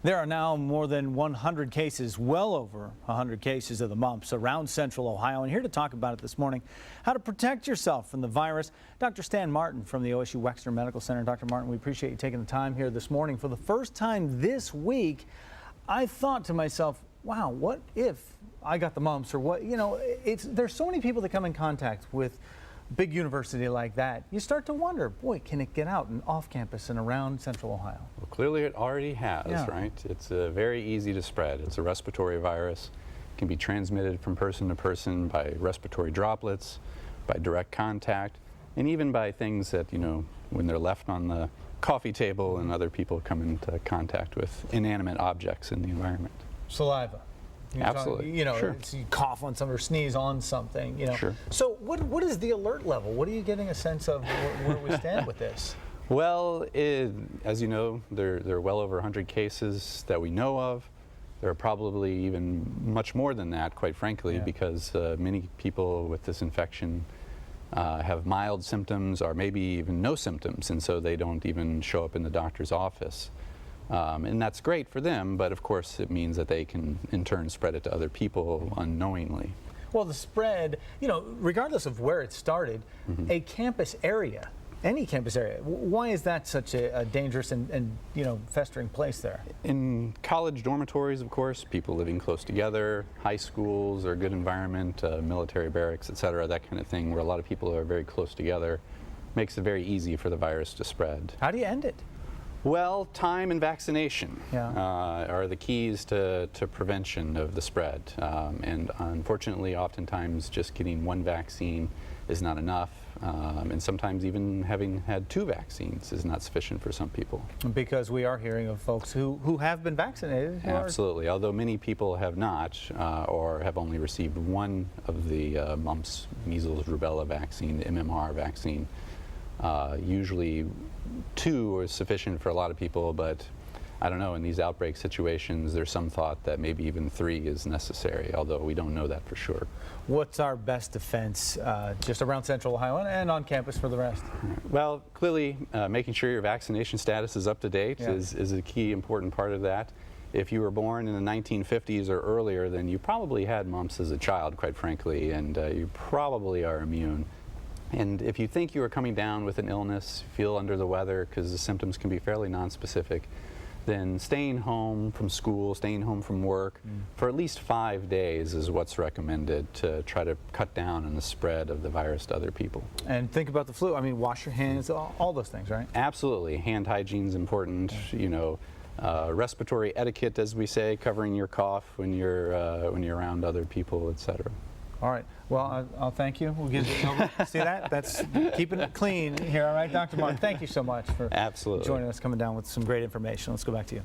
There are now more than 100 cases, well over 100 cases of the mumps around central Ohio. And here to talk about it this morning, how to protect yourself from the virus, Dr. Stan Martin from the OSU Wexner Medical Center. Dr. Martin, we appreciate you taking the time here this morning. For the first time this week, I thought to myself, wow, what if I got the mumps, or what, there's so many people that come in contact with big university like that. You start to wonder, boy, can it get out and off campus and around central Ohio? Well, clearly it already has, Yeah. right? It's very easy to spread. It's a respiratory virus. It can be transmitted from person to person by respiratory droplets, by direct contact, and even by things that, when they're left on the coffee table and other people come into contact with inanimate objects in the environment. Saliva. Absolutely. Sure. You cough on something or sneeze on something, Sure. So what is the alert level? What are you getting a sense of where we stand with this? Well, as you know, there are well over 100 cases that we know of. There are probably even much more than that, quite frankly, Yeah. because many people with this infection have mild symptoms or maybe even no symptoms, and so they don't even show up in the doctor's office. And that's great for them, but of course it means that they can in turn spread it to other people unknowingly. Well, the spread, regardless of where it started, a campus area, any campus area, why is that such a dangerous and festering place there? In college dormitories, of course, people living close together, high schools are a good environment, military barracks, etc., that kind of thing, where a lot of people are very close together, makes it very easy for the virus to spread. How do you end it? Well, time and vaccination Yeah. are the keys to prevention of the spread. And unfortunately, oftentimes just getting one vaccine is not enough. And sometimes even having had 2 vaccines is not sufficient for some people. Because we are hearing of folks who have been vaccinated. Absolutely, although many people have not or have only received one of the mumps, measles, rubella vaccine, the MMR vaccine. Usually 2 is sufficient for a lot of people, but I don't know, in these outbreak situations there's some thought that maybe even 3 is necessary, although we don't know that for sure. What's our best defense just around central Ohio and on campus for the rest? Well, clearly making sure your vaccination status is up to date is a key important part of that. If you were born in the 1950s or earlier, then you probably had mumps as a child, quite frankly, and you probably are immune. And if you think you are coming down with an illness, feel under the weather, because the symptoms can be fairly nonspecific, then staying home from school, staying home from work for at least 5 days is what's recommended to try to cut down on the spread of the virus to other people. And think about the flu. I mean, wash your hands, all those things, right? Absolutely. Hand hygiene is important. Respiratory etiquette, as we say, covering your cough when you're around other people, etc. All right. Well, I'll thank you. We'll give you over. See that? That's keeping it clean here. All right, Dr. Martin, thank you so much for Absolutely joining us, coming down with some great information. Let's go back to you.